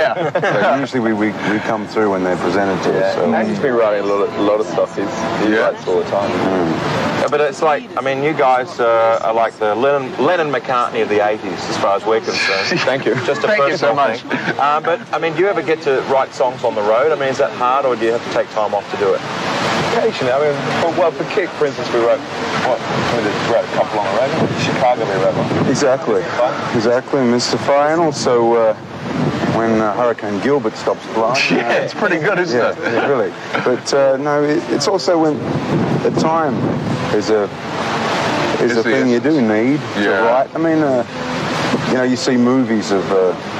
Yeah. So usually we come through when they're presented to us. So. And he's been writing a lot of stuff. He writes all the time. Yeah, but it's like, I mean, you guys are like the Lennon McCartney of the 80s, as far as we're concerned. Thank you. Just a Thank you so personal much. thing. But, I mean, do you ever get to write songs on the road? I mean, is that hard, or do you have to take time off to do it? Occasionally, I mean, for Kick, for instance, we wrote a couple on the road. Chicago, we wrote one. Exactly. Mystify, and also when Hurricane Gilbert stops blowing. Yeah, it's pretty good, isn't it? Yeah, really. But no, it's also when the time is a thing you do need to write. I mean, you know, you see movies of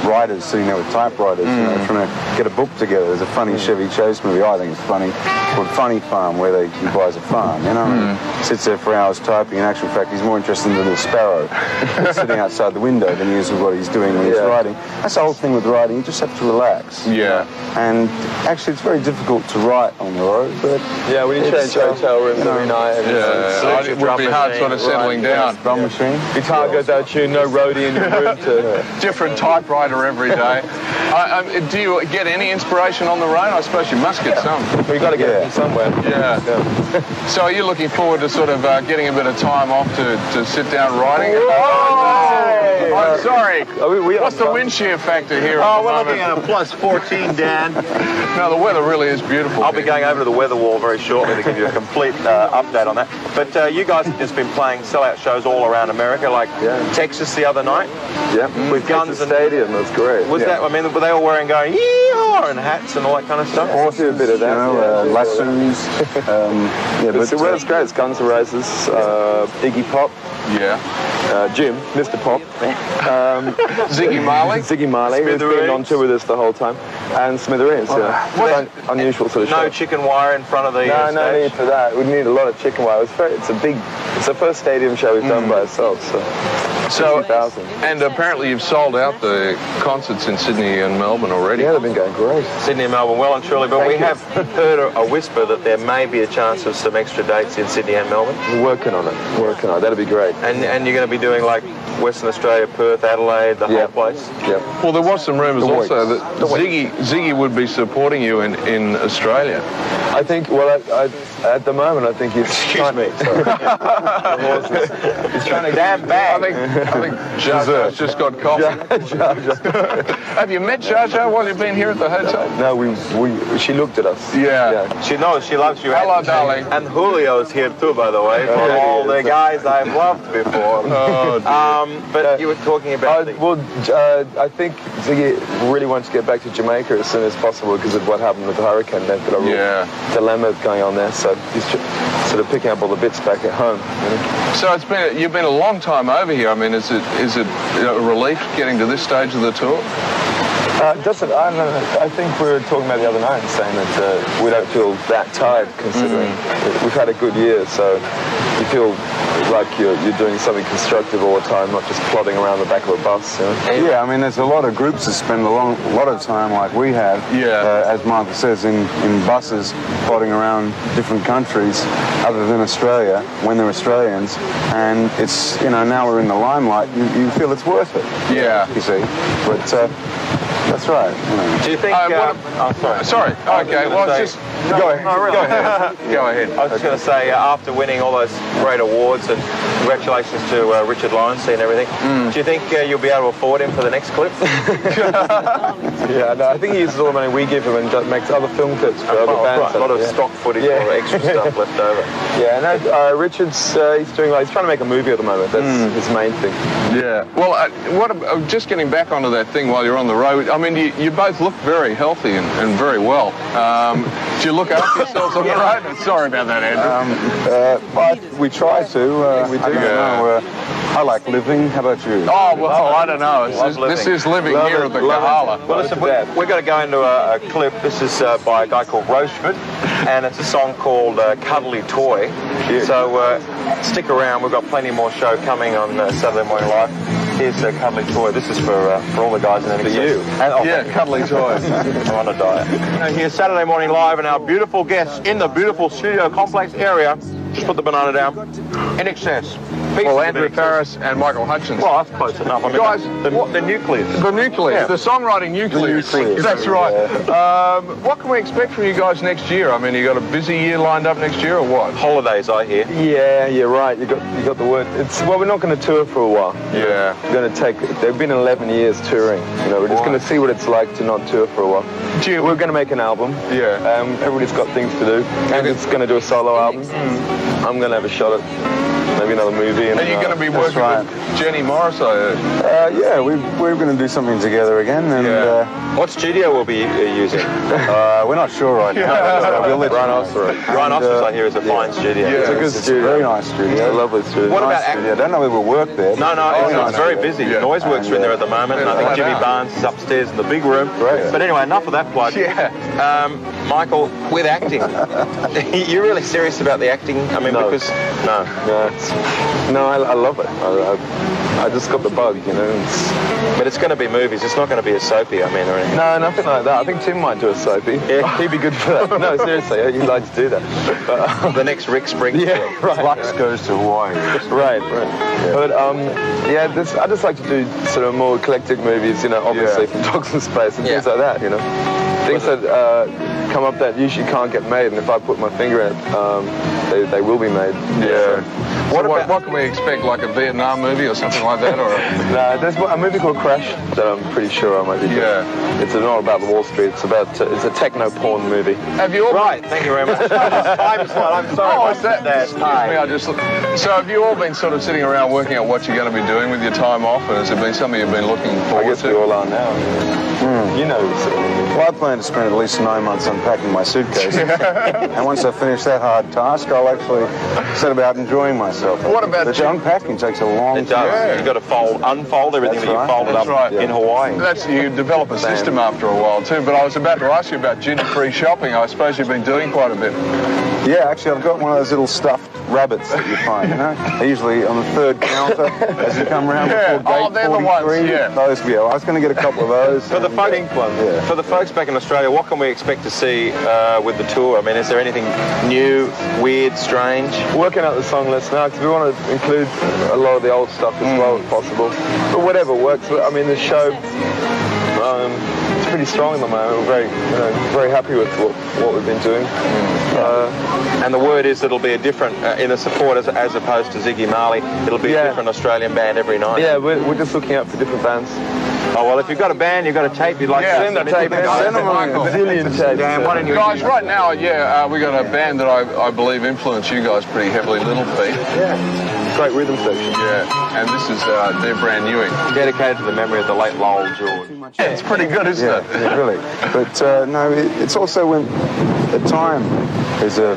writers sitting there with typewriters, you know, trying to get a book together. There's a funny Chevy Chase movie, I think it's funny, called Funny Farm, where he buys a farm, you know, and sits there for hours typing. In actual fact, he's more interested in the little sparrow that's sitting outside the window than he is with what he's doing when he's writing. That's the whole thing with writing. You just have to relax. Yeah. And actually, it's very difficult to write on the road, but yeah, when you change hotel rooms every night. And it would be hard sort of settling down. Drum machine. Guitar goes out of tune, no roadie in your room to... Different typewriter every day. Do you get any inspiration on the road? I suppose you must get some. We've got to get it from somewhere. Yeah. So are you looking forward to sort of getting a bit of time off to sit down writing? I'm sorry. What's the wind shear factor here? Oh, we're looking at a plus 14, Dan. No, the weather really is beautiful. I'll be going over to the weather wall very shortly to give you a complete update on that. But you guys have just been playing sellout shows all around America, like Texas the other night. Yeah, with guns and stadium. That's great. Was that? I mean, were they all wearing yee-haw and hats and all that kind of stuff? Also a bit of that. You know, lassos. But the weather's great. It's Guns N' Roses, Iggy Pop. Yeah. Jim, Mr. Pop. Ziggy Marley. Ziggy Marley, who's been on tour with us the whole time. And Smithereens, unusual sort of show. No chicken wire in front of the No, stage? no need for that. We need a lot of chicken wire. It's the first stadium show we've done by ourselves, so 50,000. And apparently you've sold out the concerts in Sydney and Melbourne already. Yeah, they've been going great. Sydney and Melbourne, well and truly, but we have heard a whisper that there may be a chance of some extra dates in Sydney and Melbourne. We're working on it. That'll be great. And you're going to be doing like Western Australia, Perth, Adelaide, the whole place? Yeah. Well, there was some rumours also that Ziggy would be supporting you in Australia. I think, at the moment, I think he's... Excuse me. He's trying to... Damn bag. I think Jar Jar's just got coffee. Have you met Jar Jar while you've been here at the hotel? No, she looked at us. Yeah. She knows she loves you. Hello, darling. And Julio's here too, by the way, for all the guys I've loved before. But you were talking about... I think Ziggy really wants to get back to Jamaica as soon as possible because of what happened with the hurricane. They've got a real dilemma going on there, so he's sort of picking up all the bits back at home. You know? So you've been a long time over here. I mean, is it a relief getting to this stage of the tour? I don't know. I think we were talking about the other night and saying that we don't feel that tired considering we've had a good year, so you feel like you're doing something constructive all the time, not just plodding around the back of a bus. You know? Yeah, I mean, there's a lot of groups that spend a lot of time like we have, as Martha says, in buses, plodding around different countries other than Australia when they're Australians, and it's, you know, now we're in the limelight, you feel it's worth it. Yeah. You see, but that's right. You know. Do you think... Sorry. Okay, well, it's just... Go ahead. Oh, really? Go ahead. Go ahead. I was just going to say, after winning all those great awards, and congratulations to Richard Lowenstein and everything, do you think you'll be able to afford him for the next clip? Yeah, no, I think he uses all the money we give him and makes other film clips for other bands. A lot of stock footage or extra stuff left over. Yeah, no, Richard's he's trying to make a movie at the moment. That's his main thing. Yeah. Well, just getting back onto that thing while you're on the road, I mean, you both look very healthy and very well. Do you look after yourselves on the road? Sorry about that, Andrew. We try to. We do. I like living. How about you? Oh, well, I don't know. This is living here at the Kahala. Well, listen, we're going to go into a clip. This is by a guy called Rochefort, and it's a song called Cuddly Toy. So stick around. We've got plenty more show coming on Saturday Morning Live. Here's a Cuddly Toy. This is for all the guys in INXS. For you. And, Cuddly Toy. I'm on a diet. Here's Saturday Morning Live, and our beautiful guests in the beautiful studio complex area. Just put the banana down. INXS. Well, Andrew Farris and Michael Hutchence. Well, that's close enough. I mean, Guys, the nucleus. The nucleus, the songwriting nucleus. That's right. What can we expect from you guys next year? I mean, you got a busy year lined up next year, or what? Holidays, I hear. Yeah, you're right. You got the word. Well, we're not going to tour for a while. Yeah. We're going to take. They've been 11 years touring. You know, we're just going to see what it's like to not tour for a while. Gee, we're going to make an album. Yeah. Everybody's got things to do. And it's going to do a solo album. I'm going to have a shot at maybe another movie. And, are you going to be working with Jenny Morris? Yeah, we're going to do something together again. And what studio will be using? we're not sure right now. So we'll let Rhinoceros, I hear, is a fine studio. Yeah, it's a good studio. Very nice studio. It's a lovely studio. What about studio. I don't know whether we'll work there. No, it's very busy. Yeah. Noise Works are in there at the moment, and I think Jimmy Barnes is upstairs in the big room. Great. But anyway, enough of that plug. Yeah. Michael, with acting, you're really serious about the acting? I mean, No. because I love it. I just got the bug, you know. but it's going to be movies. It's not going to be a soapy, I mean, or anything. No, nothing like that. I think Tim might do a soapy. Yeah. He'd be good for that. No, seriously, he'd like to do that. But, The next Rick Springs film. right. Flux goes to Hawaii. Right. Yeah. But I just like to do sort of more eclectic movies, you know, obviously from Dogs in Space and things like that, you know. Things that come up that usually can't get made, and if I put my finger in it, they will be made. Yeah. What can we expect, like a Vietnam movie or something like that? Or No, there's a movie called Crash that I'm pretty sure I might be doing. Yeah. It's not about the Wall Street. It's a techno porn movie. have you all Right, thank you very much. I'm sorry. Oh, is that? Excuse me, I just. So have you all been sort of sitting around working out what you're going to be doing with your time off, and has it been something you've been looking I forward guess we to? all are now. You know. Well, I plan to spend at least 9 months unpacking my suitcase. And once I finish that hard task, I'll actually set about enjoying myself. What about the unpacking takes a long It time. does. Yeah. You've got to unfold everything That's that you right. folded That's up right. in Hawaii. You develop a system after a while too. But I was about to ask you about duty-free shopping. I suppose you've been doing quite a bit. Yeah, actually, I've got one of those little stuffed rabbits that you find, you know? They're usually on the third counter as you come around Yeah. before gate Oh, they're the 43. ones, yeah. Those, I was going to get a couple of those. For the folks back in Australia, what can we expect to see with the tour? I mean, is there anything new, weird, strange? Working out the song list now because we want to include a lot of the old stuff as well if possible. But whatever works. I mean, the show it's pretty strong at the moment. We're very happy with what we've been doing. And the word is that it'll be a different, in the support as opposed to Ziggy Marley, it'll be a different Australian band every night. Yeah, we're just looking out for different bands. Oh, well, if you've got a band, you've got a tape, you'd like to Send the tape. Send them Michael. a zillion tapes. Dan, why don't you... Guys, right now, we got a band that I believe influenced you guys pretty heavily, Little Feat. Yeah. Great rhythm section. Yeah, and this is their brand newing. Dedicated to the memory of the late Lowell George. Yeah, it's pretty good, isn't it? Yeah, really. But no, it's also when the time is a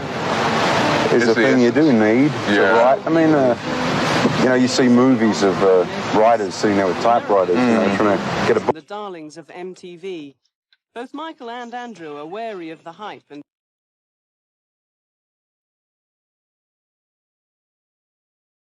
thing you do need to write. I mean, you know, you see movies of writers sitting there with typewriters, you know, trying to get a book. The darlings of MTV. Both Michael and Andrew are wary of the hype and